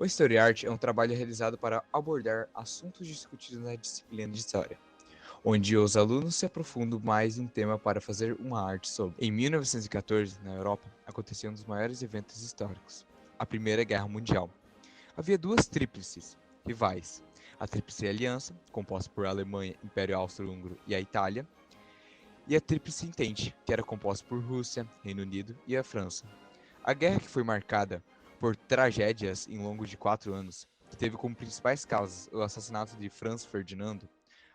O Story Art é um trabalho realizado para abordar assuntos discutidos na disciplina de História, onde os alunos se aprofundam mais em tema para fazer uma arte sobre. Em 1914, na Europa, aconteceu um dos maiores eventos históricos, a Primeira Guerra Mundial. Havia duas tríplices rivais, a Tríplice Aliança, composta por Alemanha, Império Austro-Húngaro e a Itália, e a Tríplice Entente, que era composta por Rússia, Reino Unido e a França. A guerra, que foi marcada por tragédias em longo de 4 anos, que teve como principais causas o assassinato de Franz Ferdinando,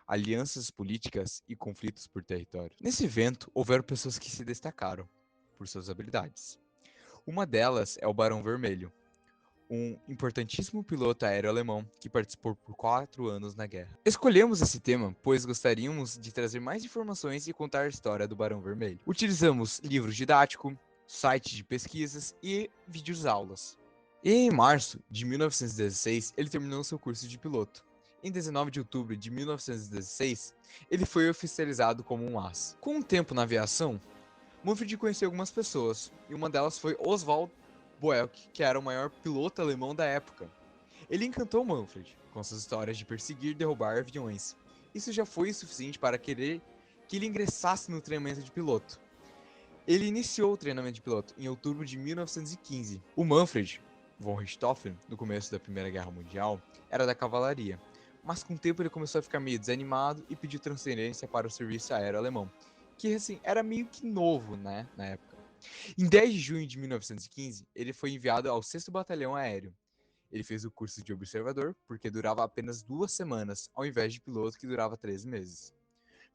alianças políticas e conflitos por território. Nesse evento, houveram pessoas que se destacaram por suas habilidades. Uma delas é o Barão Vermelho, um importantíssimo piloto aéreo alemão que participou por 4 anos na guerra. Escolhemos esse tema pois gostaríamos de trazer mais informações e contar a história do Barão Vermelho. Utilizamos livros didáticos, sites de pesquisas e vídeos aulas. E em março de 1916, ele terminou seu curso de piloto. Em 19 de outubro de 1916, ele foi oficializado como um as. Com um tempo na aviação, Manfred conheceu algumas pessoas, e uma delas foi Oswald Boelck, que era o maior piloto alemão da época. Ele encantou Manfred com suas histórias de perseguir e derrubar aviões. Isso já foi o suficiente para querer que ele ingressasse no treinamento de piloto. Ele iniciou o treinamento de piloto em outubro de 1915. O Manfred von Richthofen, no começo da Primeira Guerra Mundial, era da cavalaria, mas com o tempo ele começou a ficar meio desanimado e pediu transferência para o serviço aéreo alemão, que assim, era meio que novo, né, na época. Em 10 de junho de 1915, ele foi enviado ao 6º Batalhão Aéreo. Ele fez o curso de observador, porque durava apenas 2 semanas, ao invés de piloto que durava 3 meses.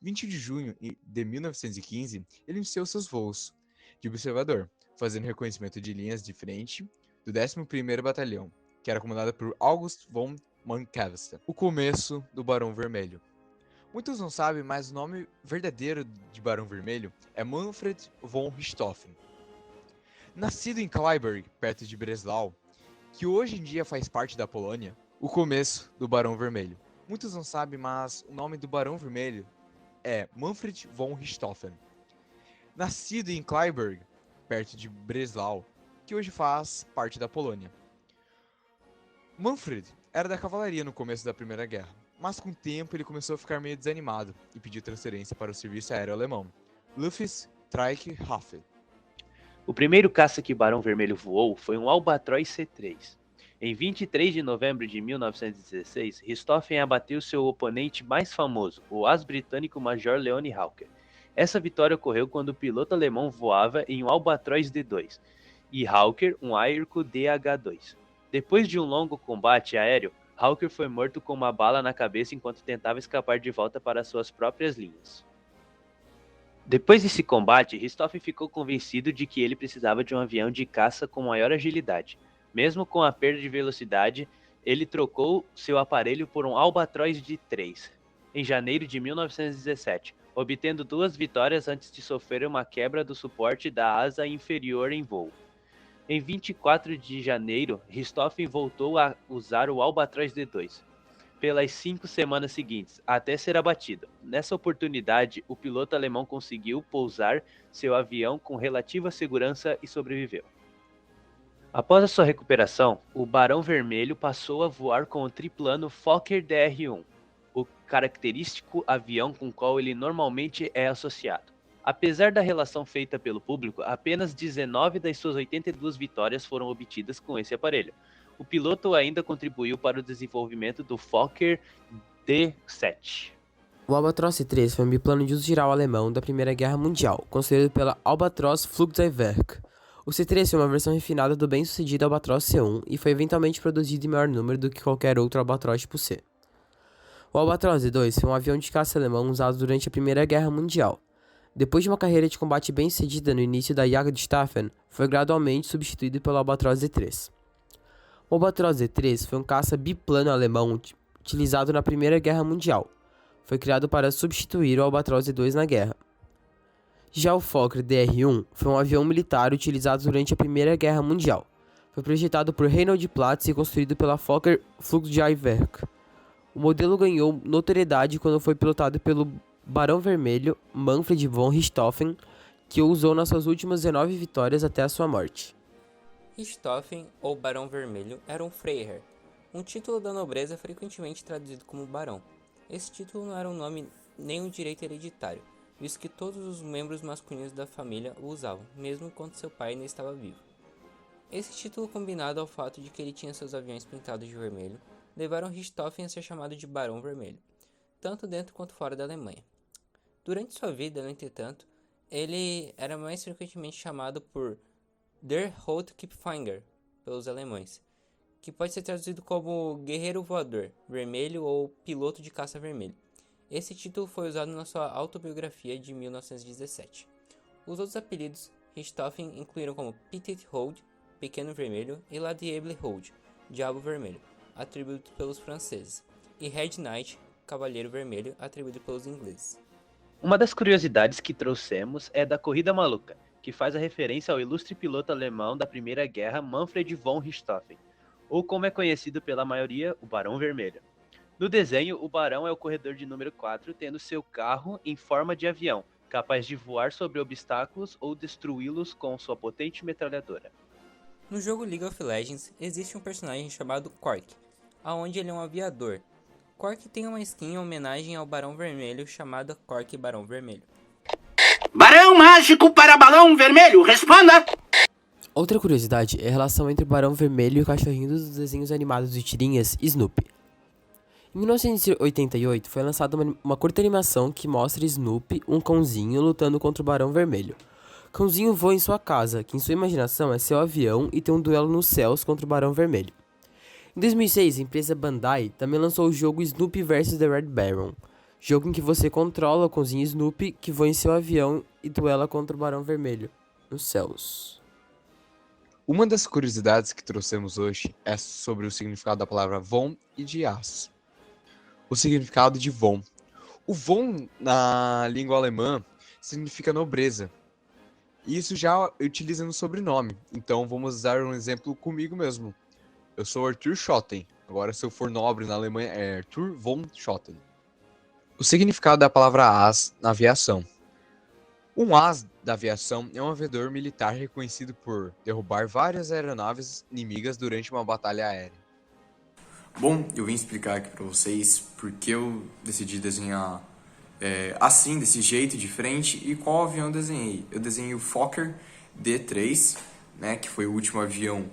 20 de junho de 1915, ele iniciou seus voos de observador, fazendo reconhecimento de linhas de frente do 11º Batalhão, que era comandado por August von Mannkewester. O começo do Barão Vermelho. Muitos não sabem, mas o nome verdadeiro de Barão Vermelho é Manfred von Richthofen. Nascido em Kleiberg, perto de Breslau, que hoje em dia faz parte da Polônia, o começo do Barão Vermelho. Muitos não sabem, mas o nome do Barão Vermelho é Manfred von Richthofen. Nascido em Kleiberg, perto de Breslau, que hoje faz parte da Polônia. Manfred era da cavalaria no começo da Primeira Guerra, mas com o tempo ele começou a ficar meio desanimado e pediu transferência para o serviço aéreo alemão, Luftstreitkräfte. O primeiro caça que Barão Vermelho voou foi um Albatroz C-3. Em 23 de novembro de 1916, Richthofen abateu seu oponente mais famoso, o as-britânico Major Leone Hawker. Essa vitória ocorreu quando o piloto alemão voava em um Albatroz D-2 e Hawker um Airco DH-2. Depois de um longo combate aéreo, Hawker foi morto com uma bala na cabeça enquanto tentava escapar de volta para suas próprias linhas. Depois desse combate, Richthofen ficou convencido de que ele precisava de um avião de caça com maior agilidade. Mesmo com a perda de velocidade, ele trocou seu aparelho por um Albatroz D-3 em janeiro de 1917, obtendo 2 vitórias antes de sofrer uma quebra do suporte da asa inferior em voo. Em 24 de janeiro, Richthofen voltou a usar o Albatroz D-2 pelas 5 semanas seguintes, até ser abatido. Nessa oportunidade, o piloto alemão conseguiu pousar seu avião com relativa segurança e sobreviveu. Após a sua recuperação, o Barão Vermelho passou a voar com o triplano Fokker DR-1, o característico avião com o qual ele normalmente é associado. Apesar da relação feita pelo público, apenas 19 das suas 82 vitórias foram obtidas com esse aparelho. O piloto ainda contribuiu para o desenvolvimento do Fokker D-7. O Albatross C-3 foi um biplano de uso geral alemão da Primeira Guerra Mundial, construído pela Albatros Flugzeugwerk. O C-3 foi uma versão refinada do bem-sucedido Albatross C-1 e foi eventualmente produzido em maior número do que qualquer outro Albatross tipo C. O Albatross D-2 foi um avião de caça alemão usado durante a Primeira Guerra Mundial. Depois de uma carreira de combate bem-sucedida no início da Jagdstaffel, foi gradualmente substituído pelo Albatross D-3. O Albatross D-3 foi um caça biplano alemão utilizado na Primeira Guerra Mundial. Foi criado para substituir o Albatross D-2 na guerra. Já o Fokker DR-1 foi um avião militar utilizado durante a Primeira Guerra Mundial. Foi projetado por Reinhold Platz e construído pela Fokker Flugzeugwerk. O modelo ganhou notoriedade quando foi pilotado pelo Barão Vermelho Manfred von Richthofen, que o usou nas suas últimas 19 vitórias até a sua morte. Richthofen, ou Barão Vermelho, era um Freiherr, um título da nobreza frequentemente traduzido como barão. Esse título não era um nome nem um direito hereditário, visto que todos os membros masculinos da família o usavam, mesmo enquanto seu pai ainda estava vivo. Esse título, combinado ao fato de que ele tinha seus aviões pintados de vermelho, levaram Richthofen a ser chamado de Barão Vermelho, tanto dentro quanto fora da Alemanha. Durante sua vida, no entretanto, ele era mais frequentemente chamado por Der Rotkopfjäger pelos alemães, que pode ser traduzido como Guerreiro Voador Vermelho ou Piloto de Caça Vermelho. Esse título foi usado na sua autobiografia de 1917. Os outros apelidos Richthofen incluíram como Petit Rouge, Pequeno Vermelho, e La Diable Rouge, Diabo Vermelho, atribuído pelos franceses, e Red Knight, Cavaleiro Vermelho, atribuído pelos ingleses. Uma das curiosidades que trouxemos é da Corrida Maluca, que faz a referência ao ilustre piloto alemão da Primeira Guerra Manfred von Richthofen, ou como é conhecido pela maioria, o Barão Vermelho. No desenho, o Barão é o corredor de número 4, tendo seu carro em forma de avião, capaz de voar sobre obstáculos ou destruí-los com sua potente metralhadora. No jogo League of Legends, existe um personagem chamado Cork, aonde ele é um aviador. Cork tem uma skin em homenagem ao Barão Vermelho chamada Cork Barão Vermelho. Barão mágico para balão vermelho, responda! Outra curiosidade é a relação entre o Barão Vermelho e o cachorrinho dos desenhos animados de tirinhas, Snoopy. Em 1988 foi lançada uma curta animação que mostra Snoopy, um cãozinho, lutando contra o Barão Vermelho. O cãozinho voa em sua casa, que em sua imaginação é seu avião, e tem um duelo nos céus contra o Barão Vermelho. Em 2006, a empresa Bandai também lançou o jogo Snoopy vs The Red Baron, jogo em que você controla o cãozinho Snoopy, que voa em seu avião e duela contra o Barão Vermelho nos céus. Uma das curiosidades que trouxemos hoje é sobre o significado da palavra von e de aço. O significado de von. O von, na língua alemã, significa nobreza. Isso já utiliza no sobrenome. Então vamos usar um exemplo comigo mesmo. Eu sou Arthur Schotten. Agora, se eu for nobre na Alemanha, é Arthur von Schotten. O significado da palavra as na aviação. Um as da aviação é um aviador militar reconhecido por derrubar várias aeronaves inimigas durante uma batalha aérea. Bom, eu vim explicar aqui para vocês porque eu decidi desenhar assim, desse jeito, de frente, e qual avião eu desenhei. Eu desenhei o Fokker D3, né, que foi o último avião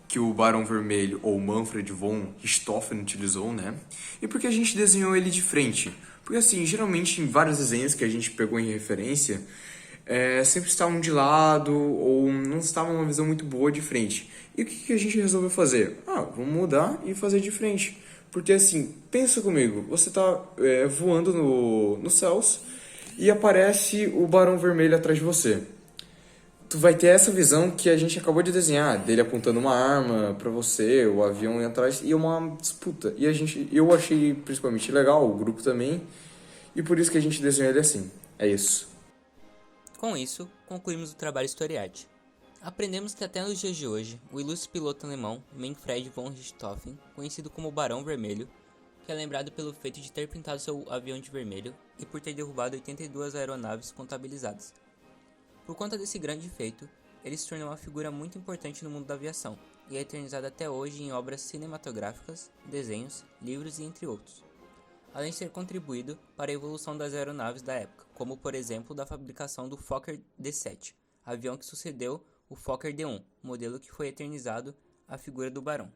que o Barão Vermelho, ou Manfred von Richthofen, utilizou, né? E por que a gente desenhou ele de frente? Porque, assim, geralmente em vários desenhos que a gente pegou em referência, sempre estavam de lado ou não estavam uma visão muito boa de frente. E o que a gente resolveu fazer? Vamos mudar e fazer de frente. Porque, assim, pensa comigo, você tá voando nos céus e aparece o Barão Vermelho atrás de você. Tu vai ter essa visão que a gente acabou de desenhar, dele apontando uma arma pra você, o avião atrás, e uma disputa. E eu achei principalmente legal, o grupo também, e por isso que a gente desenhou ele assim. É isso. Com isso, concluímos o trabalho historiante. Aprendemos que até nos dias de hoje, o ilustre piloto alemão Manfred von Richthofen, conhecido como Barão Vermelho, que é lembrado pelo feito de ter pintado seu avião de vermelho e por ter derrubado 82 aeronaves contabilizadas. Por conta desse grande feito, ele se tornou uma figura muito importante no mundo da aviação e é eternizado até hoje em obras cinematográficas, desenhos, livros e entre outros, além de ter contribuído para a evolução das aeronaves da época, como por exemplo da fabricação do Fokker D7, avião que sucedeu o Fokker D1, modelo que foi eternizado a figura do Barão.